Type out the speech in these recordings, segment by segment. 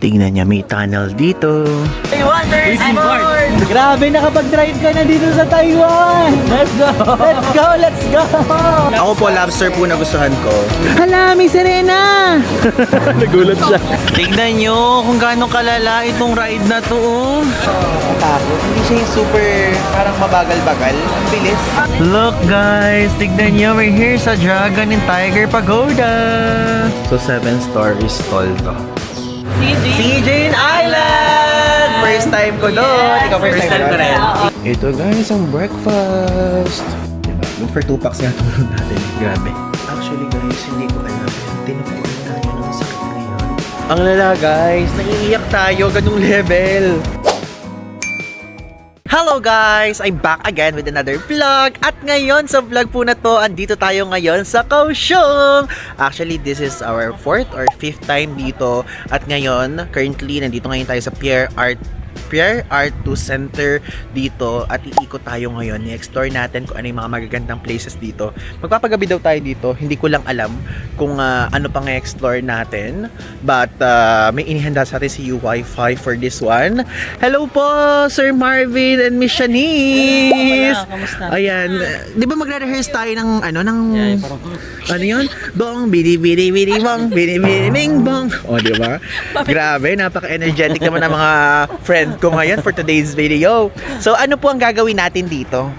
Tingnan niya, may tunnel dito. Taiwan, there is more! Grabe, nakapag-drive ka na dito sa Taiwan! Let's go! Let's go! Let's go! Ako po, lobster po na gustuhan ko. Hala, may sirena! Nagulat siya. Tingnan niyo kung gaano kalala itong ride na to. Hindi siya yung super parang mabagal-bagal. Ang bilis. Look guys, tignan niyo, we're here sa Dragon and Tiger Pagoda. So 7 stories tall to. CJ Island! First time ko doon. Ikaw first time ko rin. Ito guys, ang breakfast. Diba? Good for 2 packs nga tulog natin. Grabe. Actually guys, hindi ko alam. Tinupuan tayo ng sakit ngayon. Ang lala guys, naiiyak tayo. Ganung level. Hello guys! I'm back again with another vlog. At ngayon sa vlog po na to, andito tayo ngayon sa Kaohsiung. Actually, this is our 4th or 5th time dito. At ngayon, currently, nandito ngayon tayo sa Pierre Art 2 Center dito. At iikot tayo ngayon. I-explore natin kung ano yung mga magagandang places dito. Magpapagabi daw tayo dito. Hindi ko lang alam kung ano pang i-explore natin. But may inihanda sa atin si Wi-Fi for this one. Hello po, Sir Marvin and Miss Shanice! Kamusta? Ayan. Di ba magre-rehearse tayo ng ano yun? Bong, bidi, bidi, bidi, bong, bidi, bidi, bing, bong. O, di ba? Grabe, napaka-energetic naman ng mga friend ko ngayon for today's video. So, ano po ang gagawin natin dito?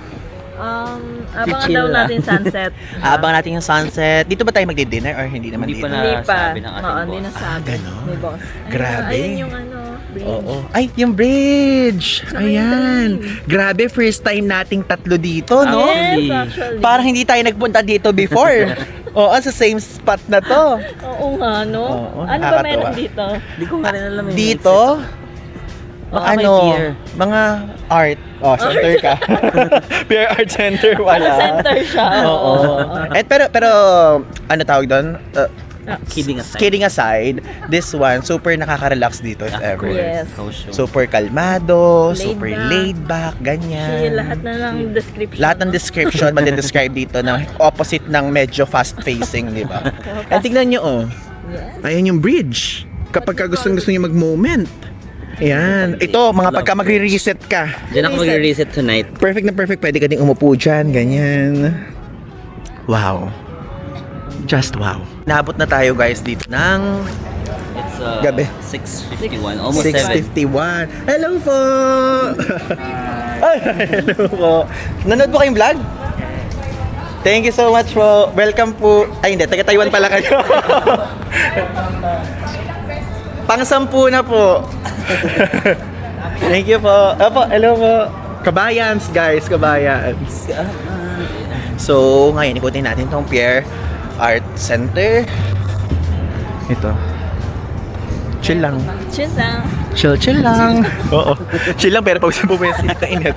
Abangan daw natin sunset. Abang natin yung sunset. Dito ba tayo magdi-dinner or hindi naman dito? Hindi pa. Sabi ng ating Hindi boss. nasabi. Ganon. Ni boss. Grabe. Ayun yung bridge. Oo. Ay, yung bridge. Saka Ayan. yung Grabe, first time nating tatlo dito, no? Yes, actually. Parang hindi tayo nagpunta dito before. Oo, sa same spot na to. Oo nga, no? Oo, Ano ba nakakatuwa. meron dito? Hindi ko nga rin alam yung Dito, Baka may ano, pier. mga art. Oh, center ka. Pier Art Center wala. Center siya. Oo. Pero ano tawag doon? Kidding aside. Kidding aside, this one super nakaka-relax dito if ever. Yes. Super kalmado, Laid super back. laid back, ganyan. Lahat na lang description. Lahat ng description madidescribe dito na opposite ng medyo fast-facing, di ba? And tignan nyo, oh. Yes. Ayan yung bridge. Kapag gusto nyo mag-moment. Ayan. Ito, mga pagka magre-reset ka. Diyan ako mag-reset tonight. Perfect na perfect. Pwede ka ding umupo dyan. Ganyan. Wow. Just wow. Naabot na tayo guys dito ng It's Gabi. 6:51, almost 7. 6:51. Hello po! Ay, hello po. Nanood po kayong vlog? Thank you so much po. Welcome po. Ay hindi, taga Taiwan pala kayo. Pang-sampu na po. Thank you po. Opo, hello po. Kabayans guys, kabayans. So, ngayon ikutin natin tong Pierre Art Center. Ito. Chill lang. Chill lang. Chill lang. Oo. Chill lang pero pag po yung kainit.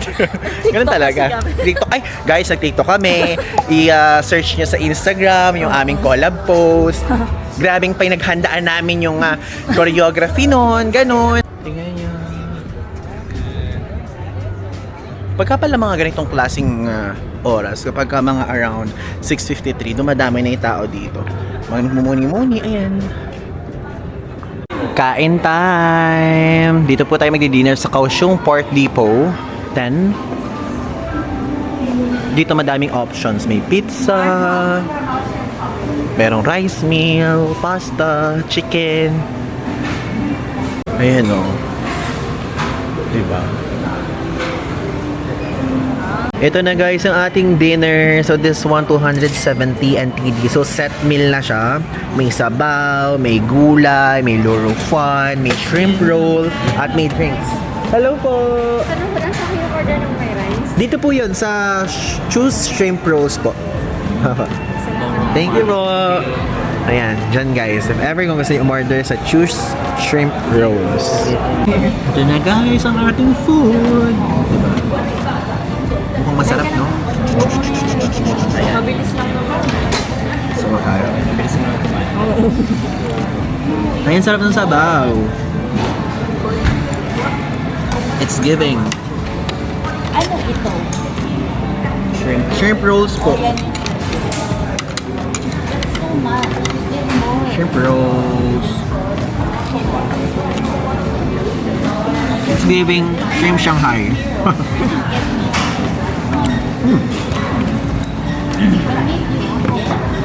Ganun talaga. TikTok. Ay, guys, nag-TikTok kami. I-search nyo sa Instagram yung aming collab post. Grabing pinaghandaan namin yung choreography nun. Ganun. Tingnan nyo. Pagka pala mga ganitong klaseng oras, kapag mga around 6:53, dumadami na yung tao dito. Magmumuni-muni, ayan. Kain time! Dito po tayo magdi-dinner sa Kaohsiung Port Depot. Then, dito madaming options. May pizza, merong rice meal, pasta, chicken. Ayan o. Diba? Ito na guys ang ating dinner. So this one 270 NTD. So set meal na siya. May sabaw, may gulay, may loro fun, may shrimp roll, at may drinks. Hello po! Ano ba nasa yung order ng may rice? Dito po yun sa Choose Shrimp Rolls po. Thank you po! Ayan, dyan guys. If ever kung gusto nyo umorder sa Choose Shrimp Rolls. Ito na guys ang ating food. Diba? Mukhang masarap, no? Mabilis lang naman. So, makaya. Ayan, sarap ng sabaw. It's giving. Ano ito? Shrimp rolls po. Shrimp rolls. It's giving shrimp Shanghai.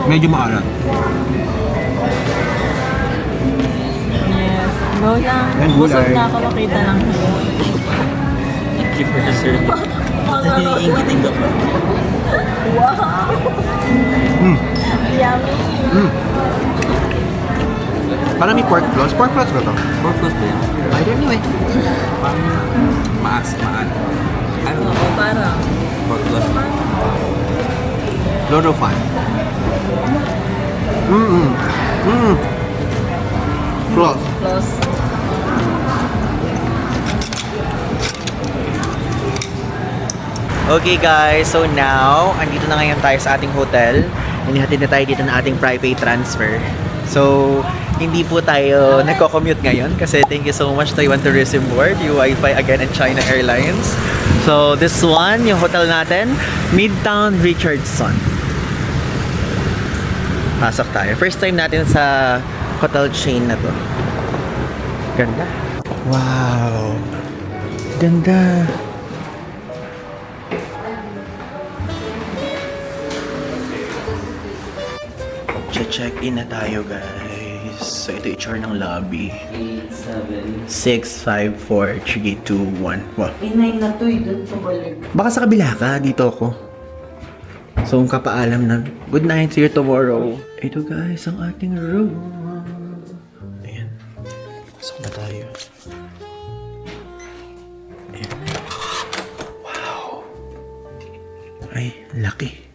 Medyo maalat. Yes. Go lang. And Busog gulay. na ako makita lang. Thank you for the service. Naiingitin ka pa. Wow! Yummy. Parang may pork floss. Pork floss ba to? Pork floss ba yan? I don't know eh. Maan. Ano? Oo, parang. Pork floss. Loro fan. Floss. Plus. Okay guys, so now, andito na ngayon tayo sa ating hotel. Inihatid na tayo dito ng ating private transfer. So, hindi po tayo nagko-commute ngayon kasi thank you so much Taiwan Tourism Board, UWiFi again and China Airlines. So, this one, yung hotel natin, Midtown Richardson. Pasok tayo. First time natin sa hotel chain na to. Ganda. Wow. Ganda. Check-in na tayo, guys. So, ito yung ng lobby. 8, 7. 6, 5, 4, 3, 2, 1. Wow. 9 na to, doon sa balik. Baka sa kabila ka, dito ako. So, kung kapaalam na, good night, see you tomorrow. Ito, guys, ang ating room. Ayan. Pasok na tayo. Ayan. Wow. Ay, laki.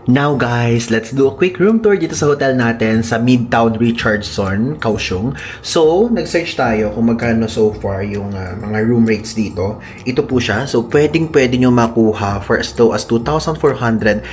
Now guys, let's do a quick room tour dito sa hotel natin sa Midtown Richardson, Kaohsiung. So, nag-search tayo kung magkano so far yung mga room rates dito. Ito po siya. So, pwede nyo makuha for as low as 2,463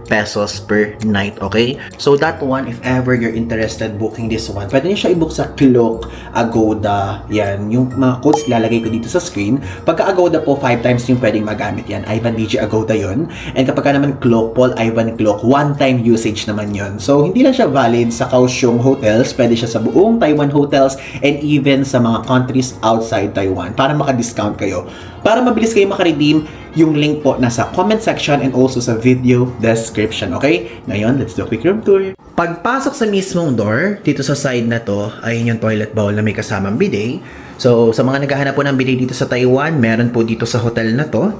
pesos per night, okay? So, that one, if ever you're interested booking this one, pwede nyo siya i-book sa Klook, Agoda, yan. Yung mga codes lalagay ko dito sa screen. Pagka Agoda po, 5 times yung pwedeng magamit yan. Ivan BG Agoda yon. And kapag ka naman Klook, Paul Ivan Klook, one-time usage naman yon. So, hindi lang siya valid sa Kaohsiung hotels, pwede siya sa buong Taiwan hotels and even sa mga countries outside Taiwan para maka-discount kayo. Para mabilis kayo maka-redeem, yung link po nasa comment section and also sa video description, okay? Ngayon, let's do a quick room tour. Pagpasok sa mismong door, dito sa side na to, ayun yung toilet bowl na may kasamang bidet. So, sa mga naghahanap po ng bidet dito sa Taiwan, meron po dito sa hotel na to.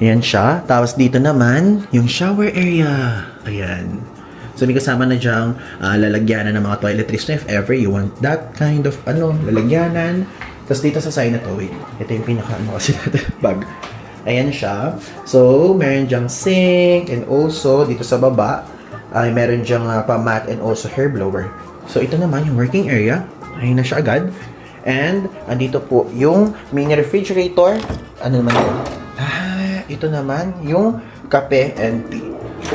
Ayan siya. Tapos dito naman, yung shower area. Ayan. So, may kasama na dyang lalagyanan ng mga toiletries na if ever you want that kind of, lalagyanan. Tapos dito sa side na to, wait. Ito yung pinaka-ano kasi natin, bag. Ayan siya. So, meron dyang sink and also dito sa baba, ay meron dyang pa-mat and also hair blower. So, ito naman yung working area. Ayun na siya agad. And, andito po yung mini refrigerator. Ano naman ito? Ito naman yung kape and tea.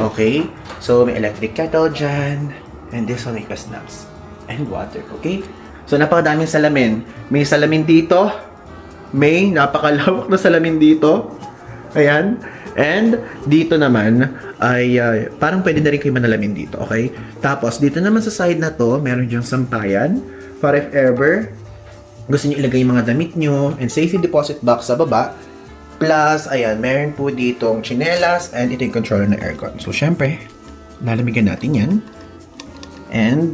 Okay? So, may electric kettle dyan. And this one may snacks. And water. Okay? So, napakadaming salamin. May salamin dito. May napakalawak na salamin dito. Ayan. And dito naman ay parang pwede na rin kayo manalamin dito. Okay? Tapos, dito naman sa side na to, meron dyang sampayan. For if ever, gusto nyo ilagay yung mga damit nyo and safety deposit box sa baba. Plus, ayan, meron po ditong chinelas and ito yung controller ng aircon. So, syempre, lalamigan natin yan. And,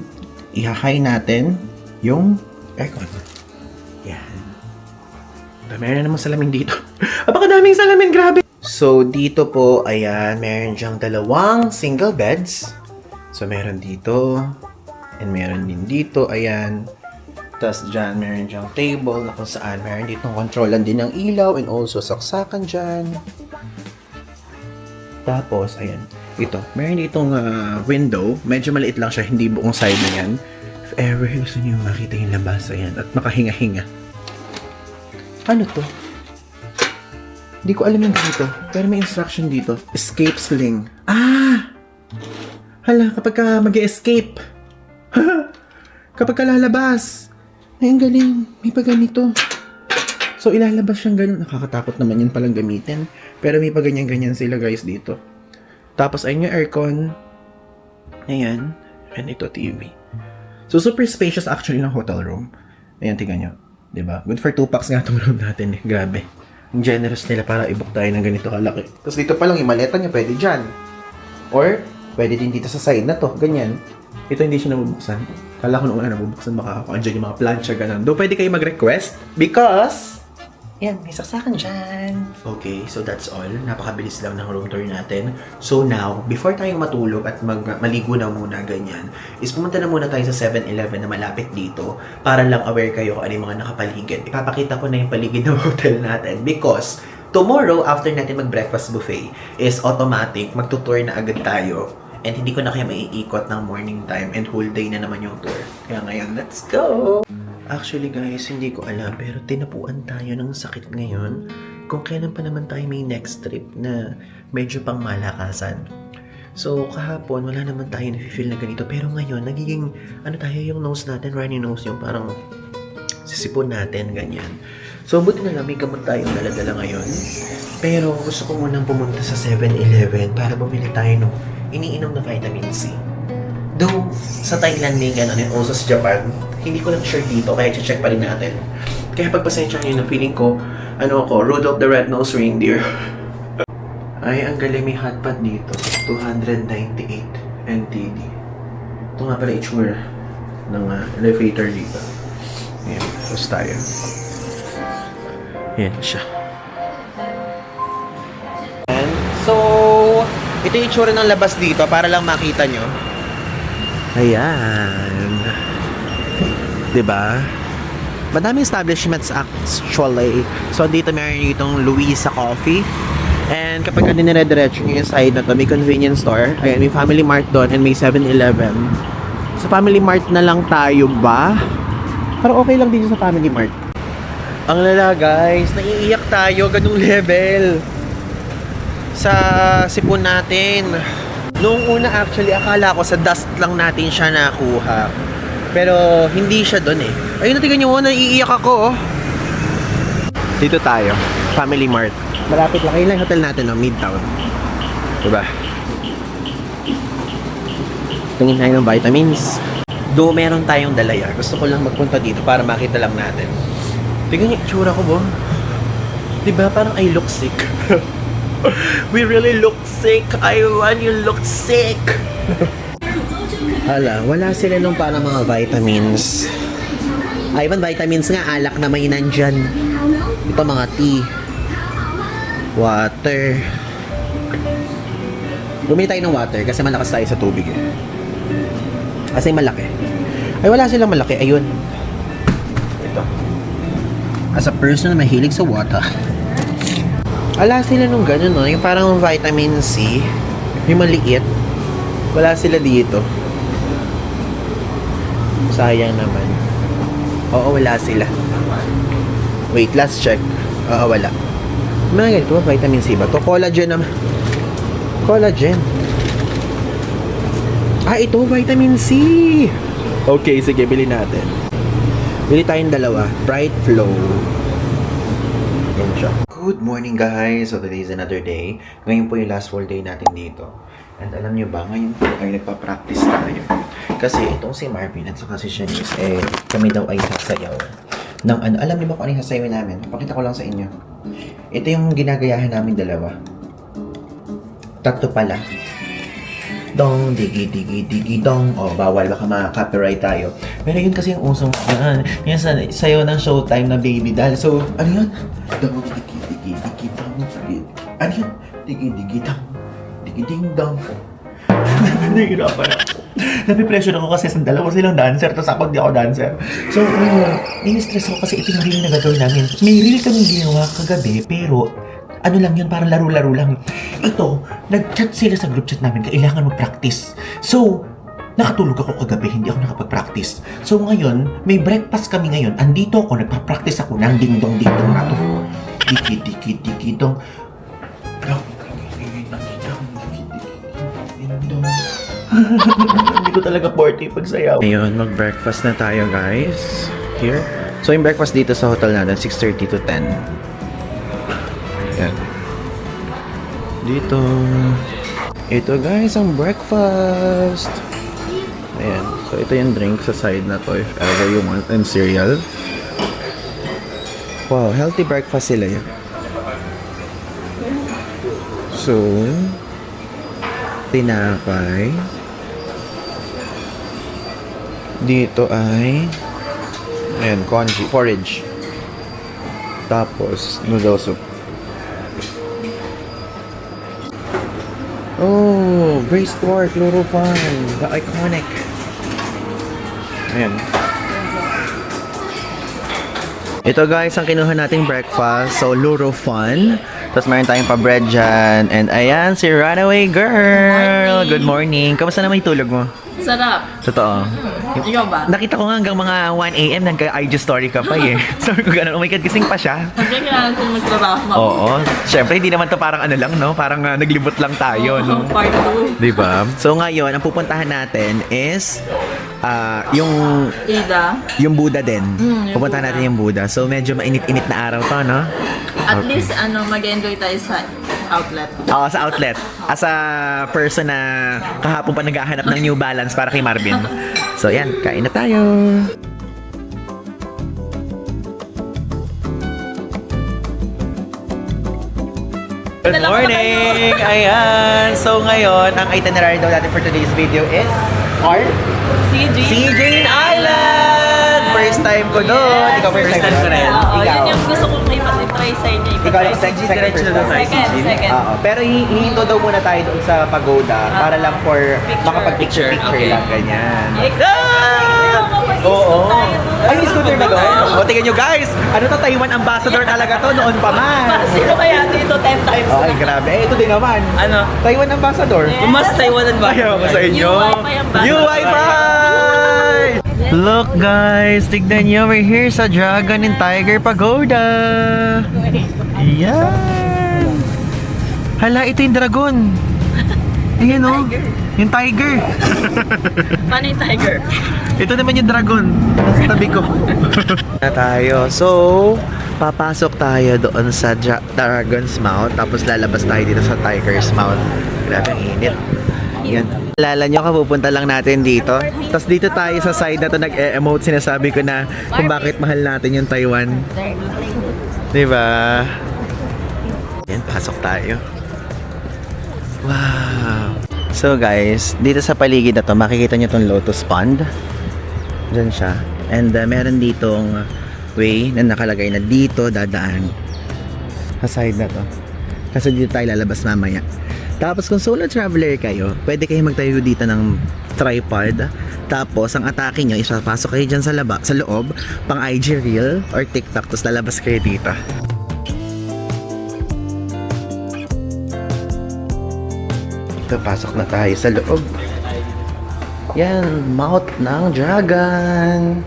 iha-high natin yung aircon. Yan. Meron na namang salamin dito. Apakadaming salamin, grabe! So, dito po, ayan, meron dyang dalawang single beds. So, meron dito. And meron din dito, ayan. Tapos dyan, meron dyang table na kung saan meron ditong kontrolan din ng ilaw and also saksakan dyan. Tapos, ayan. Ito, meron ditong window. Medyo maliit lang siya, hindi buong side na yan. If ever gusto niyo makita yung labas, ayan. At makahinga-hinga. Ano to? Hindi ko alam yung ganito. Pero may instruction dito. Escape sling. Hala, kapag ka mag-escape. Kapag ka lalabas. Ay, ang galing. May pa ganito. So, ilalabas siyang ganun. Nakakatakot naman yun palang gamitin. Pero may pa ganyan-ganyan sila guys dito. Tapos, ayun yung aircon. Ayan. And ito, TV. So, super spacious actually ng hotel room. Ayan, tingnan nyo. Diba? Good for 2 packs nga itong room natin eh. Grabe. Ang generous nila para i-book tayo ng ganito kalaki. Tapos dito pa lang, yung maleta nyo, pwede dyan. Or, pwede din dito sa side na to. Ganyan. Ito hindi siya nabubuksan. Kala ko nung una nabubuksan, baka ako andyan yung mga plancha, ganun. Doon pwede kayo mag-request because yan, may saksakan dyan. Okay, so that's all. Napakabilis lang ng room tour natin. So now, before tayong matulog at maligo na muna ganyan, is pumunta na muna tayo sa 7-Eleven na malapit dito para lang aware kayo kung ano yung mga nakapaligid. Ipapakita ko na yung paligid ng hotel natin because tomorrow, after natin mag-breakfast buffet, is automatic, magtutour na agad tayo. And hindi ko na kayo maiikot ng morning time and whole day na naman yung tour. Kaya ngayon, let's go! Actually guys, hindi ko alam pero tinapuan tayo ng sakit ngayon kung kailan pa naman tayo may next trip na medyo pang malakasan. So kahapon wala naman tayo na-feel na ganito pero ngayon nagiging tayo yung nose natin, runny nose yung parang sisipon natin ganyan. So buti na lang may gamot tayong dala-dala ngayon. Pero gusto ko munang pumunta sa 7-Eleven para bumili tayo ng iniinom na vitamin C. Though, sa Thailand may gano'n and also sa Japan, hindi ko lang sure dito, kaya check pa rin natin. Kaya pagpasensya nyo na feeling ko, Rudolph the Red-Nosed Reindeer. Ay, ang galing may hotpot dito. 298 NTD. Ito nga pala itsura ng elevator dito. Ayan, tapos tayo. Ayan siya. So, ito yung itsura ng labas dito para lang makita nyo. Ayan. Diba? Madami establishments actually. So, dito meron itong Luisa Coffee. And kapag dinire-diretso nyo yung side na to, may convenience store. Ayan, may Family Mart doon and may 7-Eleven. Sa Family Mart na lang tayo ba? Parang okay lang dito sa Family Mart. Ang lala guys, naiiyak tayo, ganung level. Sa sipon natin. Noong una actually, akala ko sa dust lang natin siya nakuha. Pero hindi siya doon eh. Ayun, tingnan nyo, naiiyak ako. Dito tayo, Family Mart. Malapit lang, ayun lang hotel natin, no? Midtown. Diba? Tingin tayo ng vitamins. Do meron tayong dalaya. Gusto ko lang magpunta dito para makita lang natin. Tingnan nyo, itsura ko ba? Diba, parang I look sick. We really look sick. I want you look sick. Hala, wala sila nung parang mga vitamins. Ivan, vitamins nga, alak na may nandyan. Ito mga tea. Water. Bumili tayo ng water kasi malakas tayo sa tubig eh. Kasi malaki. Ay, wala silang malaki. Ayun. Ito. As a person na mahilig sa water. Wala sila nung gano'n, no? Yung parang vitamin C. Yung maliit. Wala sila dito. Sayang naman. Oo, wala sila. Wait, last check. Oo, wala. Mga ganito, vitamin C ba? To collagen naman. Collagen. Ah, ito, vitamin C. Okay, sige, bili natin. Bili tayong dalawa. Bright Flow. Yan siya. Good morning guys! So today is another day. Ngayon po yung last full day natin dito. And alam nyo ba, ngayon po ay nagpa-practice tayo. Kasi itong si Marvin at saka si Shanice, kami daw ay sasayaw. Alam niyo ba kung ano yung sasayaw namin? Pakita ko lang sa inyo. Ito yung ginagayahan namin dalawa. Tatlo pala. Dong, digi, digi, digi, dong. O, bawal. Baka ma-copyright tayo. Pero yun kasi yung usong, yan sayaw ng Showtime na Baby Doll. So, ano yun? Dong, digi, digi, digi, dong, digi. Ano yun? Digi, digi, dong. Digi, ding, dong. Nahihirapan ako. Napipressure ako kasi sa dalawa silang dancer, tapos ako hindi ako dancer. So, ini-stress ako kasi ito yung reel na gagawin namin. May reel kaming ginawa kagabi, pero ano lang yun, parang laro-laro lang. Ito, nag-chat sila sa group chat namin, kailangan mag-practice. So, nakatulog ako kagabi, hindi ako nakapag-practice. So, ngayon, may breakfast kami ngayon. Andito ako, nagpa-practice ako ng ding-dong-ding-dong na to. Diki-diki-diki-dong. Hindi ko talaga forte pagsayaw. Ngayon, mag-breakfast na tayo, guys. Here. So, yung breakfast dito sa hotel natin, 6:30 to 10. Yan. Dito. Ito, guys, ang breakfast. Ayan. So, ito yung drink sa side na to. If ever you want. And cereal. Wow, healthy breakfast sila yun. So, tinapay. Dito ay ayan, congee, porridge. Tapos, noodle soup. Oh, braised pork, Loro Fan, the iconic. Ayan. Ito guys, ang kinuha nating breakfast. So, Luro Fun. Tapos meron tayong pa-bread dyan. And ayan, si Runaway Girl. Good morning. Kamusta naman yung tulog mo? Sarap. Totoo. Ikaw ba? Nakita ko nga hanggang mga 1 a.m. nagka-IG story ka pa eh. Sabi ko gano'n, oh my God, gising pa siya. Hindi kailangan ko magtrabaho mo. Oo. Siyempre, hindi naman to parang ano lang, no? Parang naglibot lang tayo, no? Part 2. Diba? So ngayon, ang pupuntahan natin is yung Ida. yung Buddha din. yung Pupuntahan Buddha. natin yung Buddha. So medyo mainit-init na araw to, no? At Okay. least, mag-enjoy tayo sa outlet. Oo, sa outlet. As a person na kahapon pa naghahanap ng New Balance para kay Marvin. So yan, kain na tayo. Good morning! Ayan! So ngayon, ang itinerary daw natin for today's video is our CJ Island! First time ko doon. Ikaw first time ko rin. Oo, Ikaw. yun yung gusto kong try sa inyo. Ikaw lang second Diretso na doon tayo, Second. Oo. Pero hihinto daw muna tayo doon sa pagoda para lang for makapag-picture Okay. lang, ganyan. Exactly! Oo. Ay, may scooter ba doon? O, tingnan nyo guys. Ano to, Taiwan ambassador talaga to noon pa man. Sino kaya dito 10 times? Okay, grabe. Eh, ito din naman. Ano? Taiwan ambassador. Mas Taiwanan ba? Ayaw ko sa inyo. UWiFi ambassador. UWiFi! Look guys, tignan nyo. We're here sa Dragon and Tiger Pagoda. Ayan. Hala, ito yung dragon. Ayan o. Yung tiger. Paano yung tiger? Ito naman yung dragon. Nasa tabi ko. Na tayo. So, papasok tayo doon sa Dragon's Mouth. Tapos lalabas tayo dito sa Tiger's Mouth. Grabe, ang init. Yan. Alala nyo, kapupunta lang natin dito. Tapos dito tayo sa side na to nag-emote. Sinasabi ko na kung bakit mahal natin yung Taiwan. Diba? Yan, pasok tayo. Wow! So guys, dito sa paligid na to, makikita nyo tong lotus pond. Diyan siya. And meron ditong way na nakalagay na dito dadaan. Sa side na to. Kasi dito tayo lalabas mamaya. Tapos kung solo traveler kayo, pwede kayo magtayo dito ng tripod. Tapos ang atake nyo, isapasok kayo dyan sa loob, pang IG reel or TikTok, tapos lalabas kayo dito. Ito, pasok na tayo sa loob. Yan, mouth ng dragon.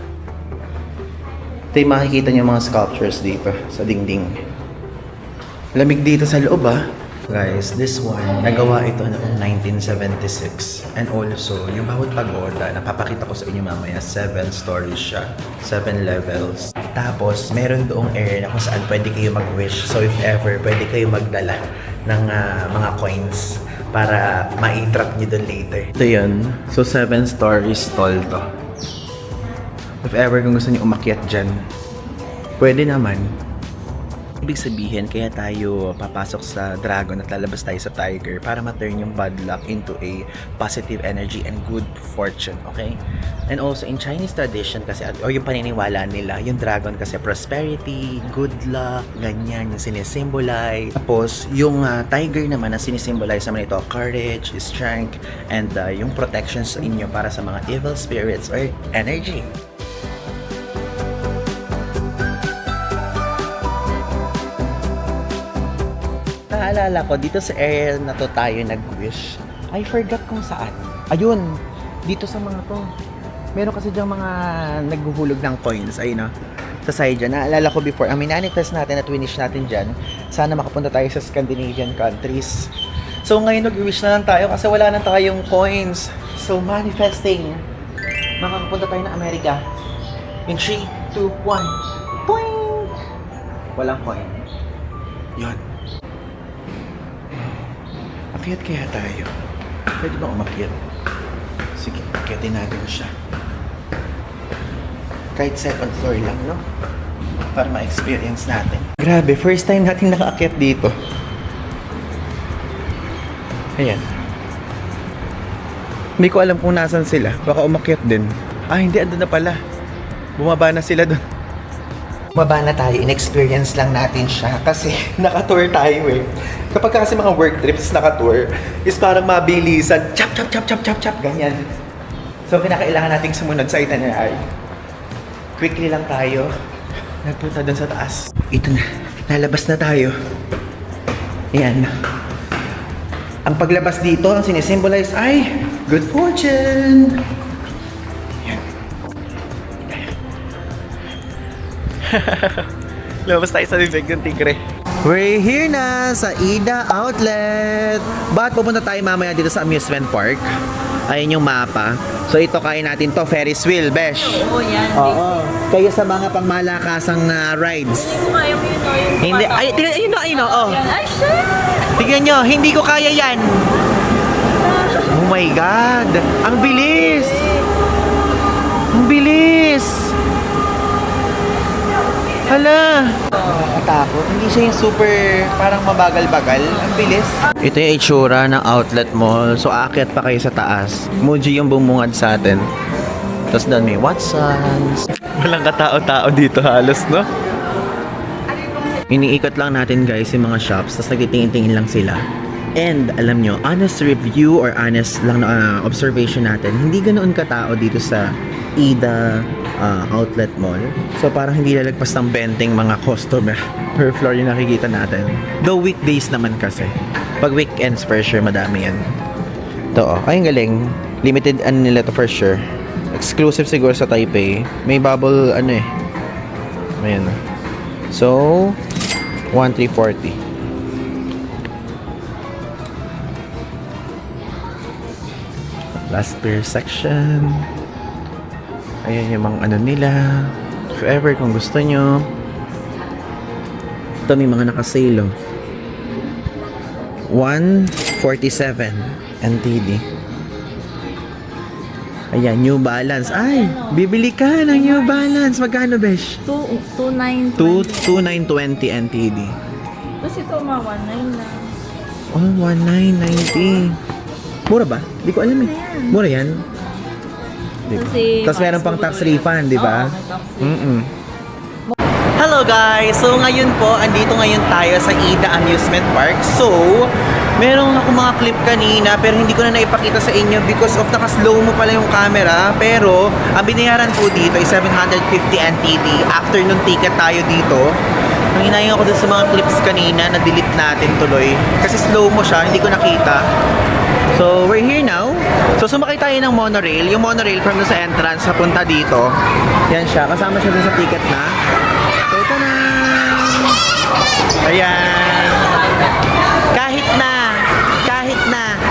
Ito yung makikita nyo mga sculptures dito sa dingding. Lamig dito sa loob ah. Guys, this one, nagawa ito noong 1976. And also, yung bawat pagoda, napapakita ko sa inyo mamaya, 7 stories siya. 7 levels. Tapos, meron doong area na kung saan pwede kayo mag-wish. So, if ever, pwede kayo magdala ng mga coins para ma-trap nyo doon later. Ito yun. So, 7 stories tall to. If ever kung gusto nyo umakyat dyan, pwede naman. Ibig sabihin, kaya tayo papasok sa dragon at lalabas tayo sa tiger para ma-turn yung bad luck into a positive energy and good fortune, okay? And also, in Chinese tradition kasi, o yung paniniwala nila, yung dragon kasi prosperity, good luck, ganyan, yung sinisimbolize. Tapos, yung tiger naman na sinisimbolize naman ito, courage, strength, and yung protection sa inyo para sa mga evil spirits or energy. Naalala ko, dito sa area na to tayo nag-wish. I forgot kung saan. Ayun, dito sa mga to. Meron kasi diyang mga naghuhulog ng coins. Ayun, no? Sa side dyan. Naalala ko before, ang minanifest natin at winish natin dyan, sana makapunta tayo sa Scandinavian countries. So ngayon nag-wish na lang tayo kasi wala na tayong coins. So manifesting, makakapunta tayo ng Amerika. In 3, 2, 1. Poing! Walang coin. Yun. Umakyat kaya tayo? Pwede ba umakyat? Sige, akyatin natin siya. Kahit second floor lang, no? Para ma-experience natin. Grabe, first time natin nakaakyat dito. Ayan. Hindi ko alam kung nasan sila. Baka umakyat din. Ah, hindi. Andun na pala. Bumaba na sila doon. Bumaba na tayo. In-experience lang natin siya. Kasi naka-tour tayo eh. Kapag kasi mga work trips naka-tour, is parang mabilisan. Chop, chop, chop, chop, chop, chop. Ganyan. So, kinakailangan nating sumunod sa itinerary. Quickly lang tayo. Nagpunta doon sa taas. Ito na. Lalabas na tayo. Ayan. Ang paglabas dito, ang sinisimbolize ay good fortune. Yan. Labas tayo sa bibig ng tigre. We're here na sa Ida Outlet. Bakit pupunta tayo mamaya dito sa amusement park? Ayun yung mapa. So ito kaya natin to, Ferris wheel, besh. Oo, yan. Oo. Kayo sa mga pangmalakasang rides. Hindi ko kaya mo yun, no? Yung Hindi, tumatawag. ay, tingnan, ayun o, oh. Yan. Ay, shit! Tignan nyo, hindi ko kaya yan. Oh my God! Ang bilis! Ang bilis! Hala! Nakakatakot. Hindi siya yung super parang mabagal-bagal. Ang bilis. Ito yung itsura ng outlet mall. So, aakyat pa kayo sa taas. Muji yung bumungad sa atin. Tapos doon may Watsons. Walang katao-tao dito halos, no? Iniikot lang natin guys yung mga shops. Tapos nagtitingin-tingin lang sila. And alam nyo, honest review or honest lang na observation natin, hindi ganoon katao dito sa Ida Outlet Mall. So parang hindi lalagpas ng 20 mga customer per floor yung nakikita natin. Though weekdays naman kasi. Pag weekends for sure madami yan. Ito oh, ay ang galing. Limited ano nila to for sure. Exclusive siguro sa Taipei. May bubble ano eh. Ayan. So 1,340. Last pair section. Ayan yung mga ano nila. If ever kung gusto nyo. Ito may mga nakasale oh. 147 NTD. Ayan, New Balance. Ay, bibili ka ng New Balance. Magkano, besh? 2,920. 2,920 NTD. Tapos ito, mga 1,900 lang. Oh, 1,990. Mura ba? Di ko alam eh. Mura yan? Kasi Tapos meron pang tax refund, di ba? Oo, may tax refund. Hello guys! So ngayon po, andito ngayon tayo sa Ida Amusement Park. So, meron ako mga clip kanina pero hindi ko na naipakita sa inyo because of naka-slow mo pala yung camera. Pero, ang binayaran po dito ay 750 NTD. Afternoon ticket tayo dito. Nang hinayang ako dun sa mga clips kanina, na-delete natin tuloy. Kasi slow mo siya, hindi ko nakita. So, we're here now. So, sumakay tayo ng monorail. Yung monorail from sa entrance, papunta dito. Yan siya. Kasama siya dun sa ticket na. So, ito na. Ayan. Kahit na.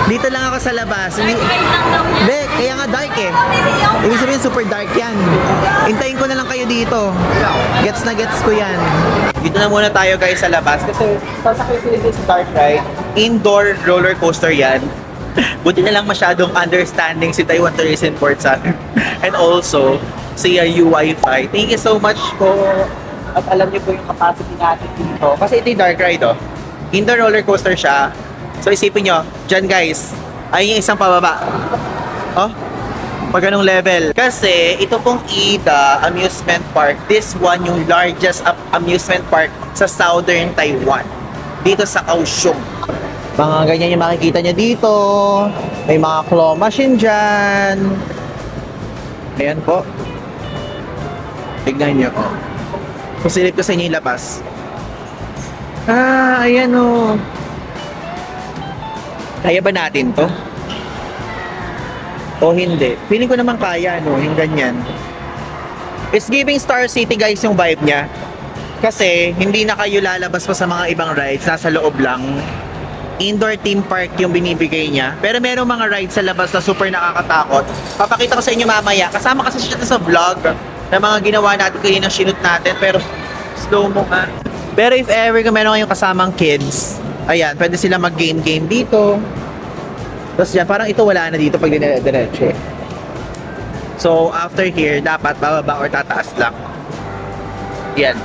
Dito lang ako sa labas. Hindi, Kahit lang daw niya. hindi, kaya nga dark eh. Ibig sabihin super dark yan. Hintayin ko na lang kayo dito. Gets na gets ko yan. Dito na muna tayo guys sa labas. Kasi sasakay sila dito sa dark ride. Indoor roller coaster yan. Buti na lang masyadong understanding si Taiwan Tourism Board sa akin. And also, si UWiFi. Thank you so much po. At alam niyo po yung capacity natin dito. Kasi ito yung dark ride oh. Indoor roller coaster siya. So isipin nyo, dyan guys, ay yung isang pababa. Oh, pag anong level. Kasi ito pong Ida Amusement Park, this one yung largest amusement park sa Southern Taiwan. Dito sa Kaohsiung. Mga ganyan yung makikita nyo dito. May mga claw machine dyan. Ayan po. Tignan nyo. Oh. Pusilip ko sa inyo yung labas. Ah, ayan o. Kaya ba natin to? O hindi? Feeling ko naman kaya, no? Yung ganyan. It's giving Star City, guys, yung vibe niya. Kasi, hindi na kayo lalabas pa sa mga ibang rides. Nasa loob lang. Indoor theme park yung binibigay niya. Pero merong mga rides sa labas na super nakakatakot. Papakita ko sa inyo mamaya. Kasama kasi siya sa vlog na mga ginawa natin kanina, shoot natin. Pero, slow mo nga. Pero if ever kung meron kayong kasamang kids, ayan, pwede sila mag-game dito. Tapos dyan, parang ito wala na dito pag diretso eh. So, after here, dapat bababa or tataas lang. Yan.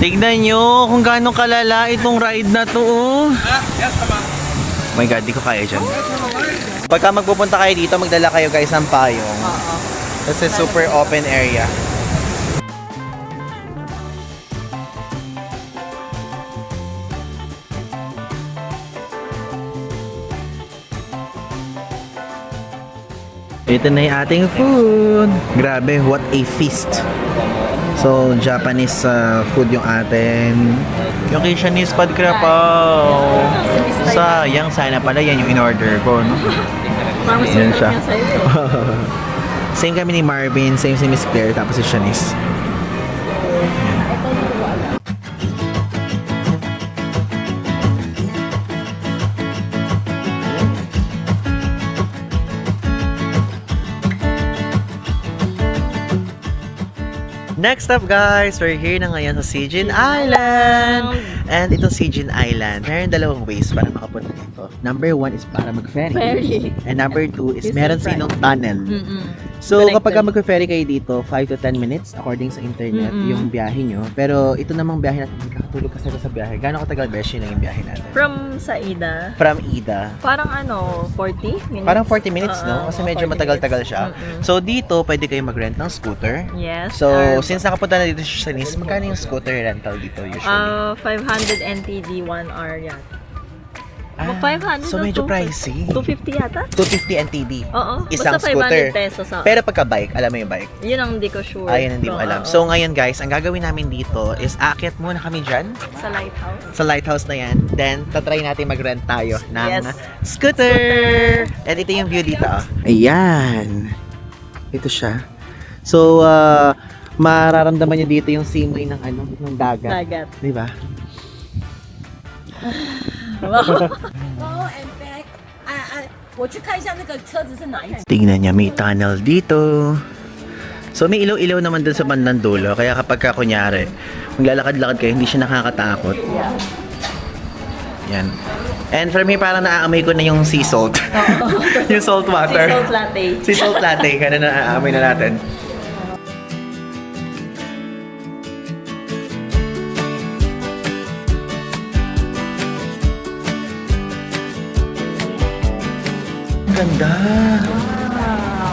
Tignan nyo kung gaano kalala itong ride na to. Oh my god, di ko kaya dyan. Pagka magpupunta kayo dito, magdala kayo guys ng payong. Kasi super open area. Ito na yung ating food. Grabe, what a feast. So, Japanese food yung atin. Yung Chinese pad krapaw. Sayang, sana pala yan yung in-order ko, no? Parang mas Yan masarap siya. niya sa'yo. Same kami ni Marvin, same si Miss Claire, tapos si Shanice. Next up guys, we're here na ngayon sa Sijin Island. And itong Sijin Island, meron dalawang ways para makapunta dito. Number 1 is para mag-ferry. Ferry. And number 2 is Is meron it right? silang tunnel. So Connected. kapag mag-ferry kayo dito, 5 to 10 minutes according sa internet yung biyahe nyo. Pero ito namang biyahe natin, kakatulog kasi sa biyahe. Gano'ng katagal beshi lang yung biyahe natin? From Saida, From Ida. parang 40 minutes? Parang 40 minutes, no? Oo, Kasi medyo 40 matagal-tagal minutes. siya. So dito, pwede kayo mag-rent ng scooter. Yes. So, or- since nakapunta na dito sa Shanice, magkano yung scooter rental dito usually? 500 NTD 1 hour yan. Ah, 500 so or medyo 250? pricey. 250 yata? 250 NTD. Oo. Isang basta 500 scooter. pesos. Pero pagka bike, alam mo yung bike? Yun ang hindi ko sure. Ayun, hindi mo Oo, alam. oo. So ngayon guys, ang gagawin namin dito is aakyat muna kami dyan Sa lighthouse. sa lighthouse na yan. Then, tatry natin mag-rent tayo ng Yes. scooter. And ito yung view dito. Ayan. Ito siya. So, mararamdaman nyo dito yung simoy ng ng dagat. Dagat. Di ba? Wow. 我去看一下那个车子是哪一 Tingnan niya, may tunnel dito. So may ilaw-ilaw naman dun sa bandang dulo. Kaya kapag ka, kunyari, maglalakad-lakad kayo, hindi siya nakakatakot. Yan. And for me, parang naaamoy ko na yung sea salt. Yung salt water. Sea salt latte. Sea salt latte. Ganun na naaamoy na natin. Ang ganda.